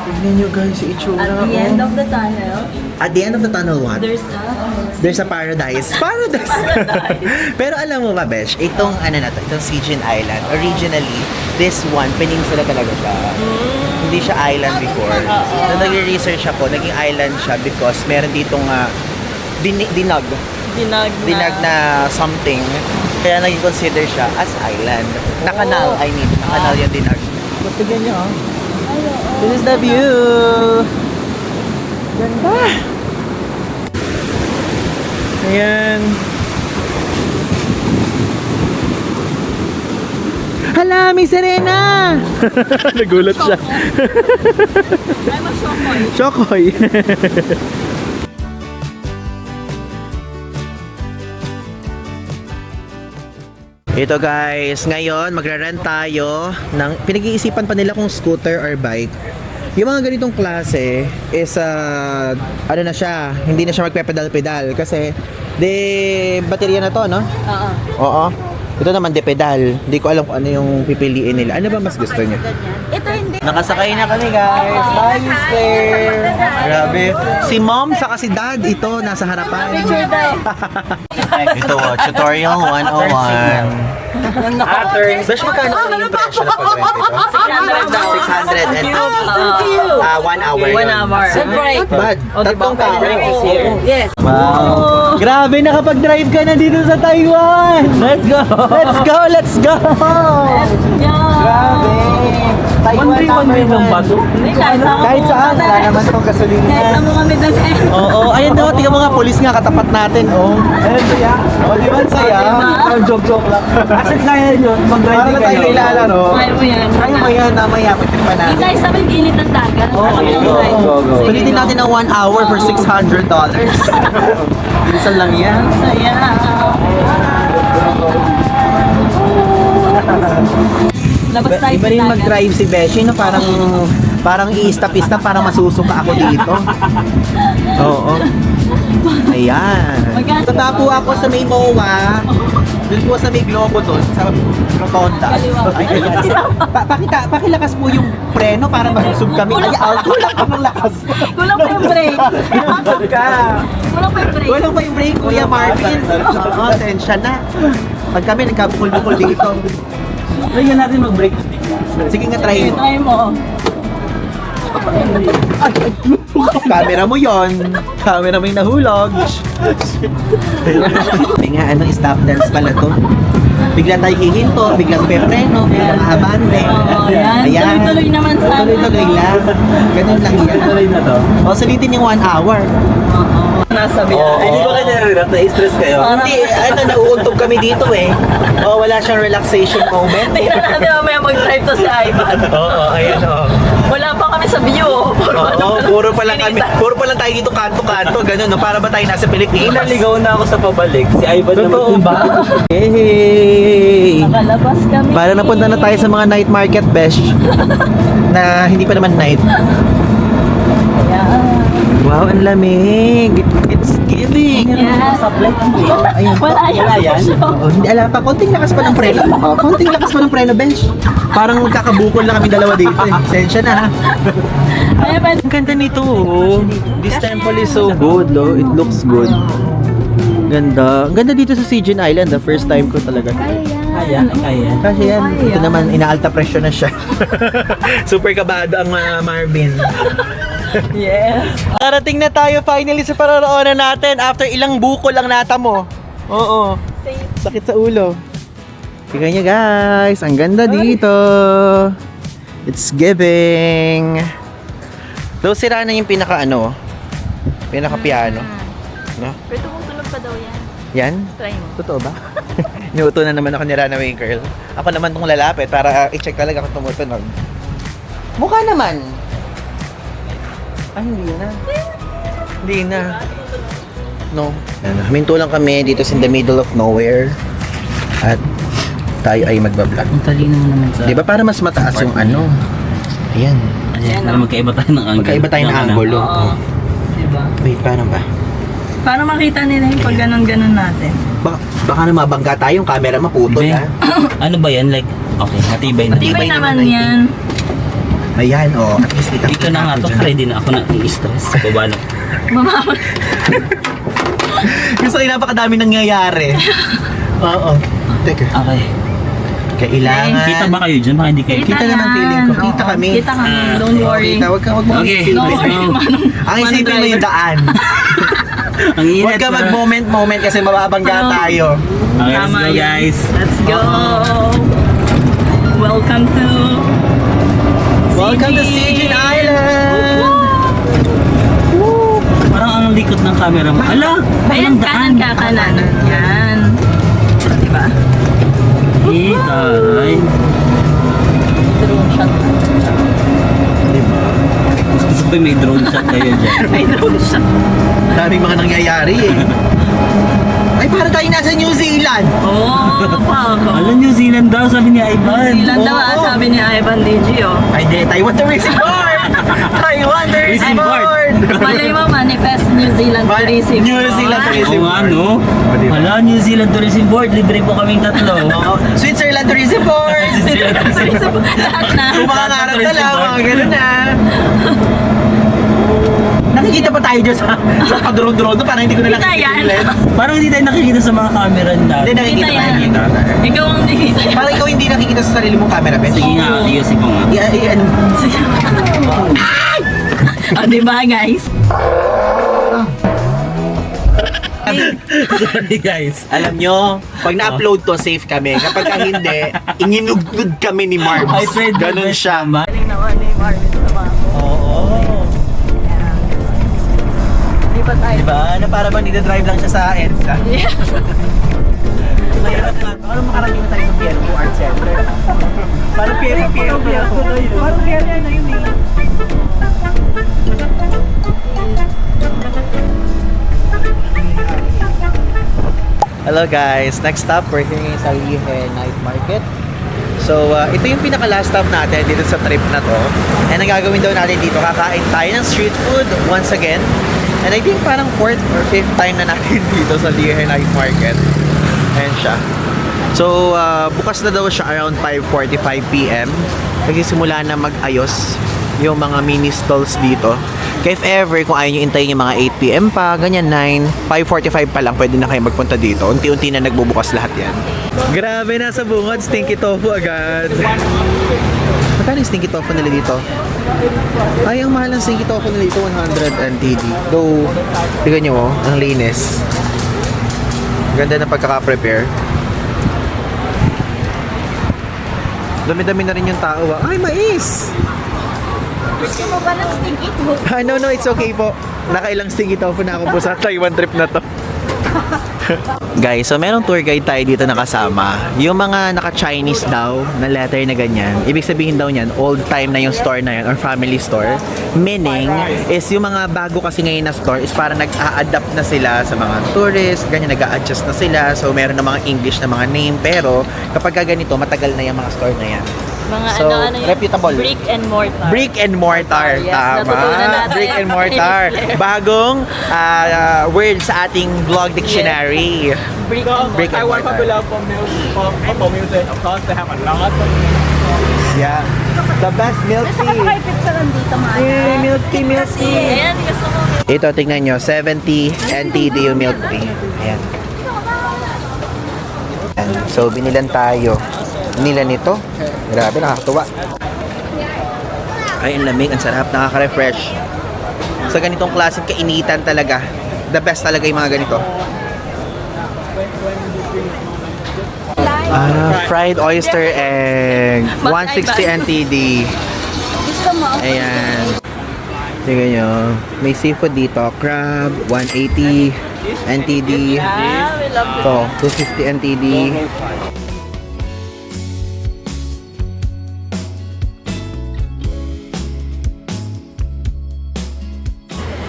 Tignan nyo guys, yung itsura. At the end of the tunnel, At the end of the tunnel, what? there's There's a a paradise. Paradise! Pero alam mo ba, Besh, itong itong Sijin Island, originally, this one, peninsula talaga siya. Hindi siya island before. Nung nag-research ako, naging island siya because meron ditong dinag dinag na something. Kaya naging consider siya as island. Na kanal, I mean, na kanal yung dinag. But tignan nyo, oh. This is the view! Ganda! Ayan. Hala, may sirena! Nagulat siya. I'm a shokoy. Chokoy. Ito guys, ngayon magra-rent tayo ng pinag-iisipan pa nila kung scooter or bike. Yung mga ganitong klase is ano na siya, hindi na siya magpe-pedal-pedal kasi baterya na to, no? Oo. Oo. Ito naman pedal. Hindi ko alam kung ano yung pipiliin nila. Ano ba mas gusto niyo? Ito hindi. Nakasakay na kami guys. Bye, Miss Claire. Grabe. Si mom saka si dad ito nasa harapan. Picture daw. Ito, tutorial 101. Besh, magkano yung presyo na pag-rent ito? 600 daw. 600 and 1 hour. 1 hour. Bad, tatlong tao. Yes. Wow. Grabe, nakapag-drive ka na dito sa Taiwan! Let's go! Let's go! Let's go! Grabe! Taiwan number 1. Kahit saan, wala naman itong gasolina. Kahit saan mo kami doon eh. Oo, ayun daw, tingnan mo nga, polis nga katapat natin. Oh. Ayun, saya. O, di ba saya? Joke-joke lang. Kasi kaya nyo, mag-drive Para lang tayo nilalaro. Kaya mo yan. Kaya mo yan, namaya, pagtripan Hindi natin. tayo sa may gilid ng dagat. Oo, Sige. Pilitin natin ng 1 hour for $600. Minsan lang yan. Saya. Labas tayo Iba sa rin dagat. mag-drive si Beshi na parang i-stop-stop para masusuka ako dito. Oo. Ayan. Tatapo ako sa may MOA. Doon po sa may Globo doon, sa Rotonda. Ay, pakilakas po yung preno para masusog kami. Ay, kulang pa ng lakas. Kulang pa yung break. Ka. Kulang pa yung break. Kulang pa yung break, Kuya Marvin. Oo, tensya na. Pag kami nagkabukol-bukol dito. Lagyan natin mag-break. Sige nga, try mo. Try mo. Camera mo yon. Camera mo yung nahulog. May nga, stop dance pala to. Bigla tayo hihinto, biglang pepreno, biglang abante. Oo, yan. Tuloy-tuloy naman sana. Tuloy-tuloy lang. Ganun lang yan. Tuloy na to. O, sulitin yung 1 hour. Nasa Oo. Hindi ba kayo nare-relax? Na-stress kayo? Hindi, nauuntog kami dito eh. O, wala siyang relaxation moment. Tingnan natin mamaya mag-drive to si Ivan. Oo, ayan o. Wala pa kami sa view. Oo, puro pa lang kami. Puro pa lang tayo dito kanto-kanto. Ganun, no? Para ba tayo nasa Pilipinas? Naligaw na ako sa pabalik. Si Ivan Totoo naman. ba? Hey! Nakalabas kami. Para napunta na tayo sa mga night market, besh. Na hindi pa naman night. Ayan. Wow, ang lamig. It's giving. Yes. Ayan. Wala yan. Oh, hindi alam pa. Konting lakas pa ng preno. Konting lakas pa ng preno, besh. Parang magkakabukol lang kami dalawa dito eh. Sensya na ha. Ayan, pwede. Ang ganda nito. Oh. This temple is so good, no? It looks good. Ganda. Ang ganda dito sa Sijin Island. The first time ko talaga. Kaya. Kasi yan, ito naman, inaalta presyo na siya. Super kabado ang Marvin. Yes. Darating na tayo finally sa pararoonan natin after ilang buko lang nata mo. Oo. Sakit sa ulo. Tingnan niyo guys, ang ganda dito. It's giving. Though sira na yung pinaka piano. No? Pero tumutunog pa daw yan. Yan? Try mo. Totoo ba? Inuuto na naman ako ni Runaway Girl. Ako naman tong lalapit para i-check talaga kung tumutunog. Mukha naman. Ay, hindi na. Hindi na. No. Minto lang kami dito in the middle of nowhere. At tayo ay magbablog. Ang talino mo naman sa... Di ba para mas mataas yung ano? Ayan. Ayan, para magkaiba tayo ng angle. Magkaiba tayo ng angulo. Oo. Diba? Wait, paano ba? Para makita nila yung pag ganon-ganon natin. Baka na mabangga tayo, yung camera maputol Be, ha. ano ba yan? Like, okay, matibay na. Matibay Tibay naman naman, I yan. Ayan, oh. At least Dito na nga to, ready na ako na i-stress. Baba na. Mamaman. Gusto ko napakadami nangyayari. Oo. Teka. Okay. Kailangan. Kita ba kayo dyan? Baka hindi kayo. Kita naman feeling ko. Kita Oo, kami. Kita kami. Don't worry. Kita, wag mo Okay. isipin. Don't worry, Manong. Ang isipin mo yung daan. Ang init. Huwag ka mag-moment kasi mababangga Oo. tayo. Okay, let's Tama go yan. guys. Let's go. Welcome to Welcome to Sijin Island! Parang ang likot ng camera mo. Ala! Ayan, Walang daan. kanan ka, kanan. Yan. Diba? Eh, taray. Drone shot. Gusto ko may drone shot kayo dyan. May drone shot. Daming mga nangyayari eh. Ay, para tayo nasa New Zealand! Oh, pa ako. Ala, New Zealand daw, sabi ni Ivan. Zealand daw Oo. sabi ni Ivan DG, oh. Ay, di, Taiwan Tourism Board! Taiwan Tourism Tourism Board. Board! Malay mo, manifest New Zealand Tourism. New Zealand Oh, Tourism Oo nga, Board. no? diba? Hala, New Zealand Tourism Board. Libre po kaming tatlo. Oo. Switzerland Tourism Board! Lahat na. Kung mga ngarap na lang, mga ganun na. Nakikita pa tayo dyan sa padrone-drone parang hindi ko na Kita nakikita yan. yung lens. Parang hindi tayo nakikita sa mga camera Hindi, natin. nakikita Kita yan. nakikita. Ikaw ang nakikita yan. Parang ikaw hindi nakikita sa sarili mong camera, Ben. Sige nga, ayusin ko nga. Ano? Oh, diba guys? Sorry guys. Alam nyo, pag na-upload to, safe kami. Kapag hindi, ininugnud kami ni Marbs. I tried my Ganun best siya. naman. Galing naman ni Marvin sa mga Oo. Di ba tayo? Diba? Na para bang nida-drive lang siya sa EDSA. Yeah. Mahirap nga. Paano makarating na tayo sa Parang kaya na yun eh. Hello guys, next stop we're here ngayon sa Lihe Night Market. So, ito yung pinaka-last stop natin dito sa trip na to. And ang gagawin daw natin dito, kakain tayo ng street food once again. And I think parang 4th or 5th time na natin dito sa Lihe Night Market. Ayan siya. So, bukas na daw siya around 5:45 PM. Nagsisimula na mag-ayos yung mga mini stalls dito. Kaya if ever, kung ayaw nyo intayin yung mga 8 PM pa, ganyan 9, 5:45 pa lang, pwede na kayo magpunta dito. Unti-unti na nagbubukas lahat yan. Grabe, nasa bungad, stinky tofu agad. Magkano yung stinky tofu nila dito? Ay, ang mahal ng stinky tofu nila dito, 100 NTD. Though, tignan nyo, ang linis. Ganda na pagkaka-prepare. Dami-dami na rin yung tao. Ay, mais! Gusto mo ba ng stinky tofu? No, it's okay po. Nakailang stinky tofu na ako po sa Taiwan trip na to. Guys, so merong tour guide tayo dito na kasama. Yung mga naka-Chinese daw na letter na ganyan, ibig sabihin daw niyan, old time na yung store na yun or family store. Meaning, is yung mga bago kasi ngayon na store is parang nag-a-adapt na sila sa mga tourists, ganyan, nag-a-adjust na sila. So, meron na mga English na mga name. Pero, kapag ganito, matagal na yung mga store na yan. Mga So, ano yun? reputable. Brick and mortar. Brick and mortar, Yes, tama. natutunan natin. Brick and mortar. Bagong word sa ating blog dictionary. Brick and Brick and Taiwan mortar. popular for music. Of course, they have a lot. Yeah. The best milk tea. picture nandito, man. Milk tea, milk tea. Ayan, gusto mo. Ito, tingnan nyo. 70 NTD yung milk tea. Ayan. Ayan. So, binilan tayo. Binilan nito. Grabe, nakakatuwa. Ay, ang lamig. Ang sarap. Nakaka-refresh. Sa ganitong klaseng kainitan talaga. The best talaga yung mga ganito. Fried oyster egg. 160 NTD. Gusto mo? Ayan. Tingnan nyo. May seafood dito. Crab, 180 NTD. Ah, we love Ito, 250 NTD.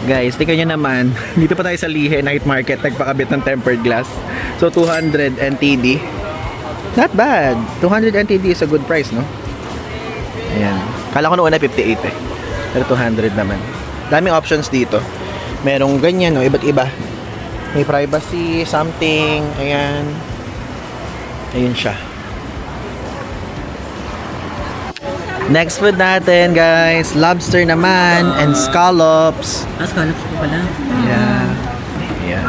Guys, tingnan nyo naman. Dito pa tayo sa Lihe Night Market. Nagpakabit ng tempered glass. So, 200 NTD. Not bad. 200 NTD is a good price, no? Ayan. Kala ko noon na 58 eh. Pero 200 naman. Daming options dito. Merong ganyan, no? Iba't iba. May privacy, something. Ayan. Ayun siya. Next food natin, guys. Lobster naman and scallops. Scallops ko pala. Yeah. Yeah.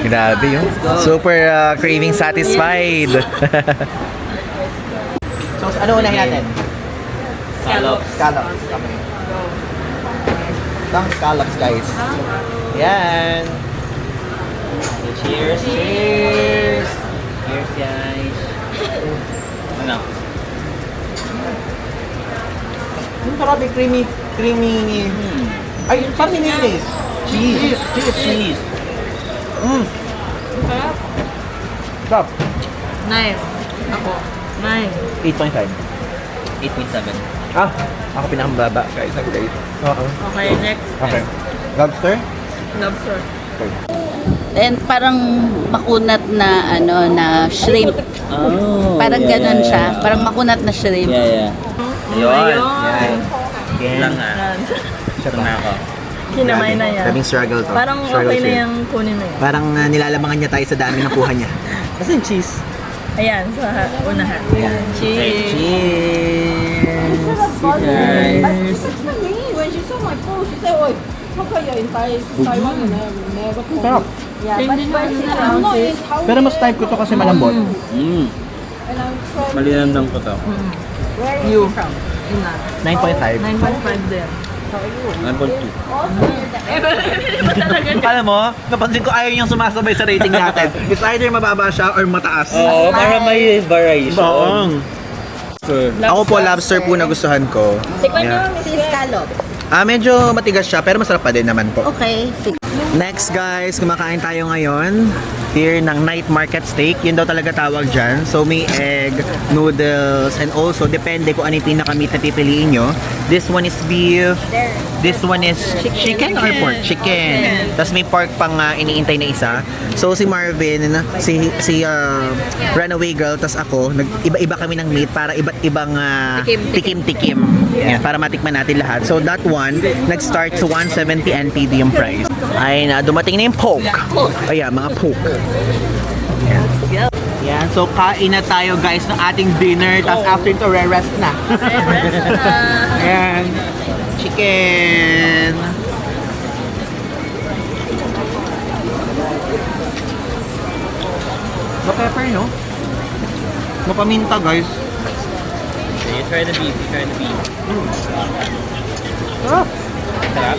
Grabe yun. Super craving satisfied. So, ano unahin natin? Scallops. Scallops. Okay. Itong scallops, guys. Yan. Cheers. Cheers. Cheers, guys. Ano? Yung sarap eh, creamy. Ay, parang nilinis. Cheese. Cheese. Sarap. 9. Ako. 9. 8.5. 8.7. Ako pinakambaba, guys. Nag-rate. Oo. Okay, next. Okay. Lobster? Lobster. And parang makunat na na shrimp. Oh. Parang ganun siya. Parang makunat na shrimp. Yeah. Ayun. Yan. Lang ah. Sarap na ako. Kinamay na yan. Kaming struggle to. Parang Struggle okay na siya. yung kunin na yan. Parang nilalamangan niya tayo sa dami ng kuha niya. Kasi yung cheese. Ayan, sa unahan. Cheese. Cheers! Cheers! Sarap. Pero mas type ko to kasi malambot. Malinamdam ko to. You. 9.5. 9.5 din. 9.2. Alam mo, napansin ko ayaw niyang sumasabay sa rating natin. It's either mababa siya or mataas. Oo, para may variation. Baong. Ako po, lobster po nagustuhan ko. Tikman nyo. Si scallop. Medyo matigas siya pero masarap pa din naman po. Okay. Next guys, kumakain tayo ngayon. here ng night market steak. Yun daw talaga tawag dyan. So may egg, noodles, and also depende kung ano yung pinaka-meat na pipiliin nyo. This one is beef. This one is chicken or pork? Chicken. Tapos may pork pang iniintay na isa. So si Marvin, si Runaway Girl, tas ako, iba-iba kami ng meat para iba't ibang tikim-tikim. Yan, para matikman natin lahat. So that one, nag-start sa 170 NTD yung price. Ay na, dumating na yung poke. Ayan, mga poke. Yan, so kain na tayo guys ng ating dinner. Tapos after ito, re-rest na. Ayan, chicken. No pepper, no? No paminta, guys. You try the beef, Sarap. Sarap?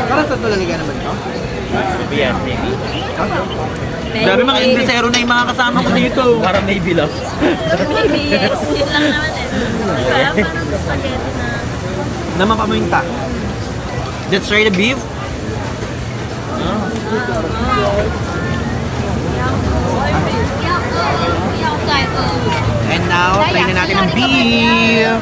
Parang sa talaga naman ito. Yes, maybe. Sabi mga Inglesero na yung mga kasama ko dito. Parang maybe lang. Maybe, yes. Yun lang naman eh. Parang spaghetti na. Na mapaminta. Let's try the beef. And now, try na natin ang beef.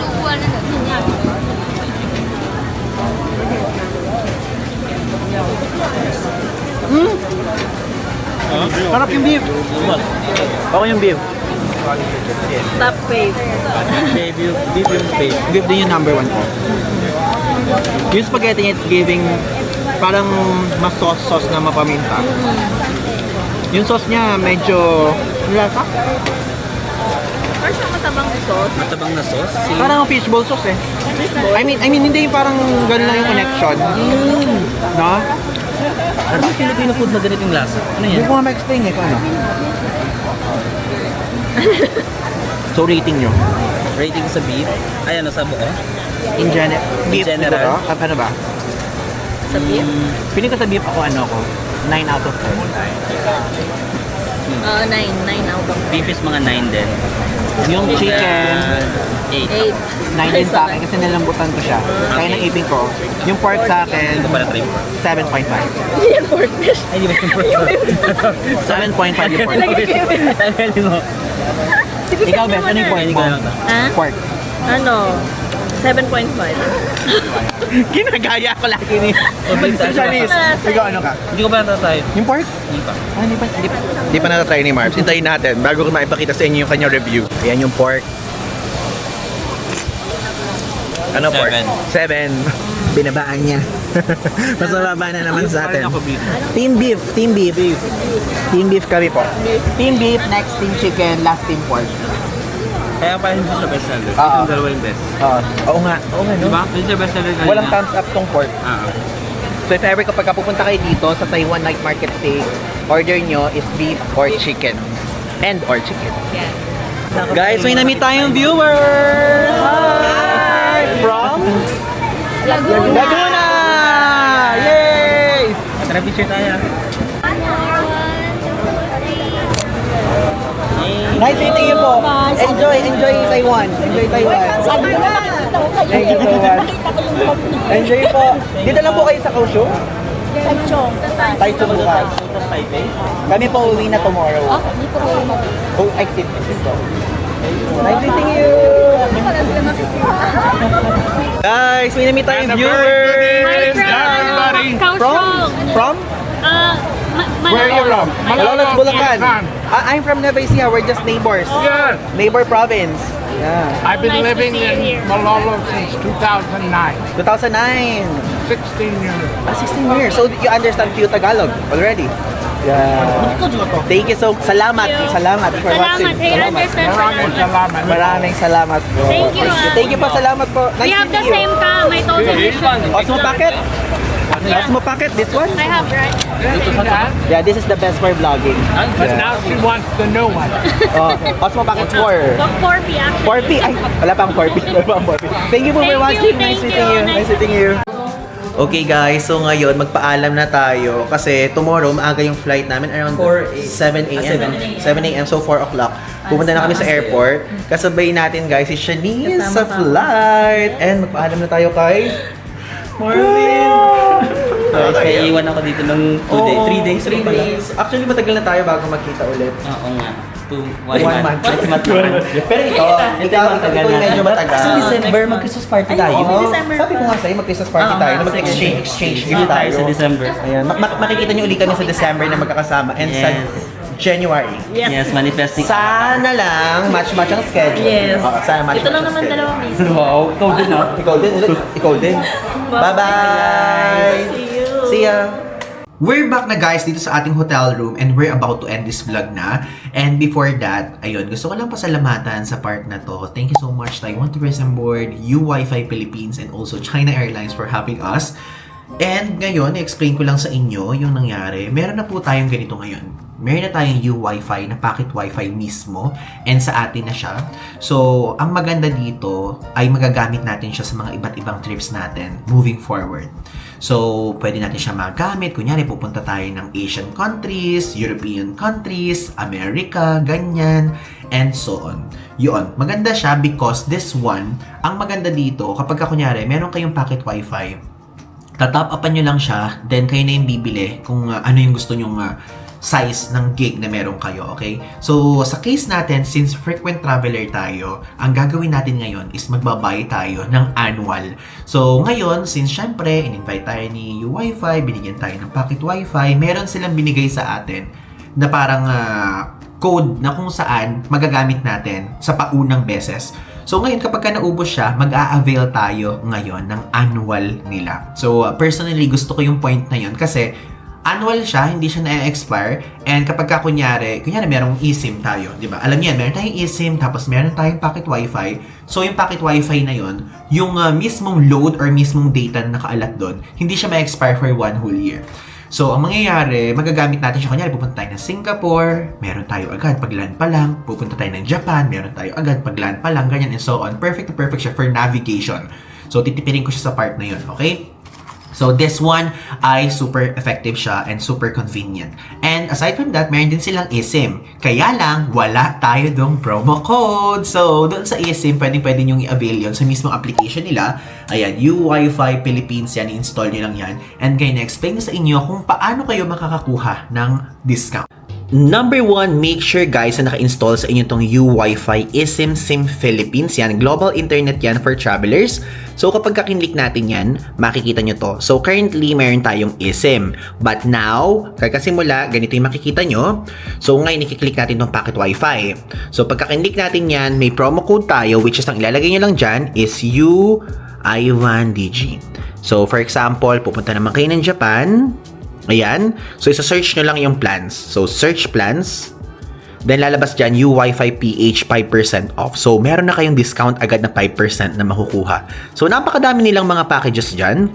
Sarap yung beef. Ako yung beef. Top fave. Beef yung steak. Beef din yung number 1 ko. Yung spaghetti niya, it's giving parang mas sauce na mapaminta. Yung sauce niya medyo lasa. First ang matabang sauce. Matabang na sauce. Parang fishball sauce eh. I mean hindi yung parang gano'n lang yung connection. No? Ano yung Filipino food na ganitong lasa? Ano Hindi yan? ko nga ma-explain eh kung ano. So rating nyo? Rating sa beef? Ay, ano sa buo? In general? Beef general? siguro? Ano ba? Sa beef? Piling ko sa beef ako 9 out of 10. 9 out of Beef is mga 9 din. Yung chicken, 8. 8. 9 din sa akin kasi nilambutan ko siya. Kaya nang ipin ko. Yung pork sa akin, Ito pala trim. 7.5. Hindi yan pork dish. Ay, di ba yung pork? 7.5 yung pork. Tagalin mo. Ikaw, Beth, ano yung pork mo? Ha? Pork. Ano? 7.5. Ginagaya ko lagi ni Pabalik Janice. Ikaw ano ka? Hindi ko pa natatry. Yung pork? Hindi pa. Hindi pa natatry ni Marbs. Hintayin natin bago ko maipakita sa inyo yung kanyang review. Ayan yung pork. Ano pork? 7. Binabaan niya. Mas mababa na naman sa atin. Ako beef. Team beef. Team beef. Team beef kami po. Team beef, next team chicken, last team pork. Kaya pa hindi siya bestseller. Oo. Yung dalawa yung best. Oo nga. Oo nga, no? Diba? Hindi siya bestseller kanina. Walang thumbs up tong pork. Ah. So if ever kapag pupunta kayo dito sa Taiwan Night Market Steak, order nyo is beef or chicken. And or chicken. Guys, may na-meet tayong viewers! Hi! From? Laguna! Yay! Tara, picture tayo. Nice meeting you po. Enjoy Taiwan. Enjoy Taiwan. Thank you so much. Enjoy po. Dito lang po kayo sa Kaohsiung? Taichung bukas. Kami po uwi na tomorrow. Oh, exit. Nice meeting you. Guys, may na-meet tayong viewers. From? Where are you from? Malolos, Bulacan. I'm from Nueva Ecija. We're just neighbors. Yes, Neighbor province. Yeah. I've been living in Malolo since 2009. 2009. 16 years. 16 years. So you understand few Tagalog already? Yeah. Thank you so salamat for watching. Maraming salamat. Maraming salamat po. Thank you, Thank you po, salamat po. We Nice have the meeting you. same car, my total edition. Osmo Packet? Osmo Packet, this one? I have, right? Yeah, this is the best for vlogging. But now she wants the new one. Osmo Packet 4. But 4P actually. 4P? Ay, wala pang 4P. Wala pang 4P. Thank you po for Thank you, watching. thank Nice meeting you. you. Nice meeting you. Okay guys, so ngayon magpaalam na tayo kasi tomorrow maaga yung flight namin around 7 a.m. 7 a.m. So 4 o'clock. Pupunta na kami sa airport. Kasabay natin guys si Shanice sa flight. And magpaalam na tayo kay Marvin. Kaya iwan ako dito ng 3 days. 3 days. Actually, matagal na tayo bago magkita ulit. Oo nga. 1 One month. month. Pero ikaw medyo matagal. Sa December, mag-Christmas party tayo. Oo. Sabi ko nga sa'yo, mag-Christmas party tayo. Na mag-exchange gift tayo. Sa December. Ayan. Makikita niyo ulit kami sa December na magkakasama. And sa January. Yes, manifesting. Sana lang match-match ang schedule. Yes. Oo, sana match-match Ito lang ang naman schedule. dalawang miss. Wow, ikaw din ha. Ikaw din ulit. Ikaw din. Bye-bye! See you. See ya! We're back na guys dito sa ating hotel room and we're about to end this vlog na. And before that, ayun, gusto ko lang pasalamatan sa part na to. Thank you so much Taiwan Tourism Board, U-Wi-Fi Philippines, and also China Airlines for having us. And ngayon, i-explain ko lang sa inyo yung nangyari. Meron na po tayong ganito ngayon. Meron na tayong U-Wi-Fi na pocket Wi-Fi mismo and sa atin na siya. So, ang maganda dito ay magagamit natin siya sa mga iba't ibang trips natin moving forward. So, pwede natin siya magamit. Kunyari, pupunta tayo ng Asian countries, European countries, America, ganyan, and so on. Yun, maganda siya because this one, ang maganda dito, kapag kunyari, meron kayong pocket Wi-Fi, tatop upan nyo lang siya, then kayo na yung bibili kung ano yung gusto nyong size ng gig na meron kayo, okay? So, sa case natin, since frequent traveler tayo, ang gagawin natin ngayon is magbabayad tayo ng annual. So, ngayon, since syempre, in-invite tayo ni U-Wi-Fi, binigyan tayo ng pocket Wi-Fi, meron silang binigay sa atin na parang code na kung saan magagamit natin sa paunang beses. So, ngayon, kapag naubos siya, mag-a-avail tayo ngayon ng annual nila. So, personally, gusto ko yung point na yun kasi annual siya, hindi siya na-expire. And kapag kunyari merong eSIM tayo, di ba? Alam niyan, meron tayong eSIM, tapos meron tayong pocket Wi-Fi. So, yung pocket Wi-Fi na yun, yung mismong load or mismong data na nakaalat doon, hindi siya ma-expire for 1 whole year. So, ang mangyayari, magagamit natin siya. Kunyari, pupunta tayo ng Singapore, meron tayo agad pag-land pa lang. Pupunta tayo ng Japan, meron tayo agad pag-land pa lang, ganyan and so on. Perfect na perfect siya for navigation. So, titipirin ko siya sa part na yun, okay? So, this one ay super effective siya and super convenient. And aside from that, meron din silang eSIM. Kaya lang, wala tayo dong promo code. So, doon sa eSIM, pwede nyong i-avail yun sa mismong application nila. Ayan, U-Wi-Fi Philippines yan, i-install nyo lang yan. And kaya na-explain ko sa inyo kung paano kayo makakakuha ng discount. Number 1, make sure guys na naka-install sa inyo tong U-Wi-Fi eSIM SIM Philippines. Yan, global internet yan for travelers. So kapag kakinlik natin yan, makikita nyo to. So currently, mayroon tayong eSIM. But now, kakasimula, ganito yung makikita nyo. So ngayon, ikiklik natin tong packet Wi-Fi. So pagkakinlik natin yan, may promo code tayo, which is ang ilalagay nyo lang dyan is U-I1DG. So for example, pupunta naman kayo ng Japan. Ayan. So, isa-search nyo lang yung plans. So, search plans. Then, lalabas dyan, U-Wi-Fi PH 5% off. So, meron na kayong discount agad na 5% na makukuha. So, napakadami nilang mga packages dyan.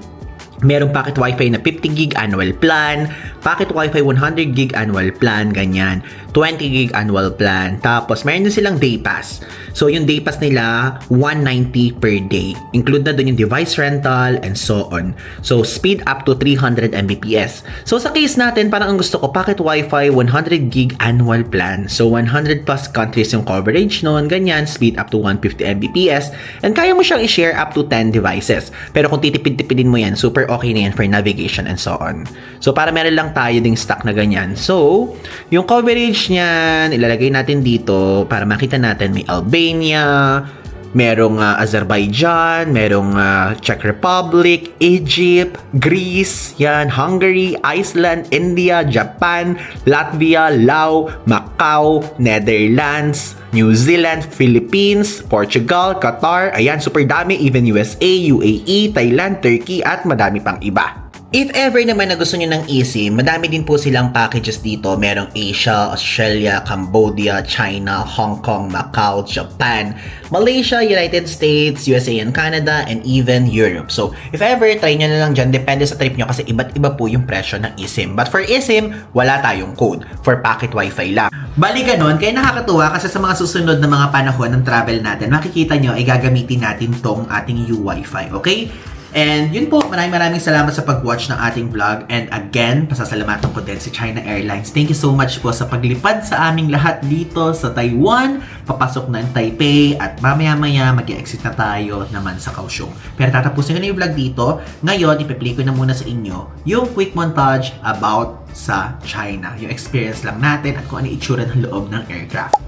Merong packet Wi-Fi na 50 gig annual plan, packet Wi-Fi 100 gig annual plan, ganyan, 20 gig annual plan. Tapos, meron din silang day pass. So, yung day pass nila, 190 per day. Include na dun yung device rental and so on. So, speed up to 300 Mbps. So, sa case natin, parang ang gusto ko, packet Wi-Fi 100 gig annual plan. So, 100 plus countries yung coverage nun, ganyan, speed up to 150 Mbps. And kaya mo siyang i-share up to 10 devices. Pero kung titipid-tipidin mo yan, super okay na yan for navigation and so on. So, para meron lang tayo ding stock na ganyan. So, yung coverage niyan, ilalagay natin dito para makita natin may Albania, merong Azerbaijan, merong Czech Republic, Egypt, Greece, yan, Hungary, Iceland, India, Japan, Latvia, Laos, Macau, Netherlands, New Zealand, Philippines, Portugal, Qatar, ayan, super dami, even USA, UAE, Thailand, Turkey, at madami pang iba. If ever naman na gusto nyo ng eSIM, madami din po silang packages dito. Merong Asia, Australia, Cambodia, China, Hong Kong, Macau, Japan, Malaysia, United States, USA and Canada, and even Europe. So, if ever, try nyo na lang dyan. Depende sa trip nyo kasi iba't iba po yung presyo ng eSIM. But for eSIM, wala tayong code. For packet Wi-Fi lang. Bali ganon, kaya nakakatuwa kasi sa mga susunod na mga panahon ng travel natin, makikita nyo ay gagamitin natin tong ating U-Wi-Fi, okay? And yun po, maraming salamat sa pag-watch ng ating vlog. And again, pasasalamatan ko din si China Airlines. Thank you so much po sa paglipad sa aming lahat dito sa Taiwan. Papasok na ang Taipei at mamaya-maya mag-exit na tayo naman sa Kaohsiung. Pero tatapusin ko na yung vlog dito. Ngayon, ipi-play ko na muna sa inyo yung quick montage about sa China. Yung experience lang natin at kung ano itsura ng loob ng aircraft.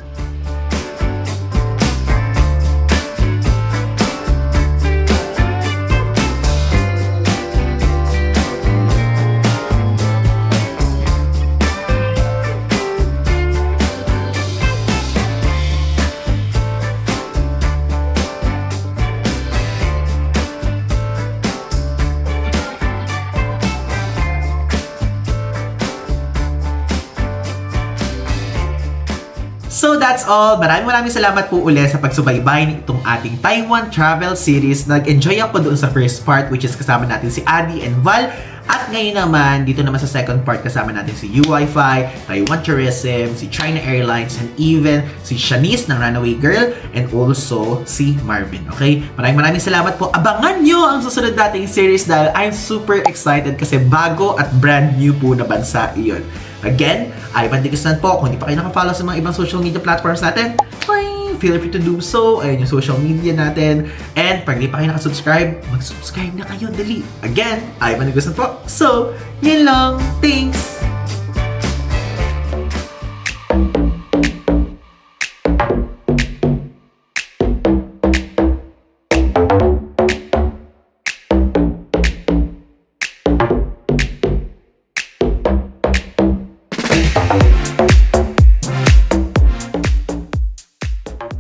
So that's all. Maraming salamat po ulit sa pagsubaybay nitong ating Taiwan Travel Series. Nag-enjoy ako doon sa first part, which is kasama natin si Adi and Val. At ngayon naman, dito naman sa second part, kasama natin si UWiFi, Taiwan Tourism, si China Airlines, and even si Shanice ng Runaway Girl, and also si Marvin. Okay? Maraming salamat po. Abangan nyo ang susunod nating series dahil I'm super excited kasi bago at brand new po na bansa iyon. Again, Ivan Digistan po. Kung hindi pa kayo nakafollow sa mga ibang social media platforms natin, feel free to do so. Ayan yung social media natin. And pag hindi pa kayo nakasubscribe, mag-subscribe na kayo. Dali. Again, Ivan Digistan po. So, yun lang. Thanks!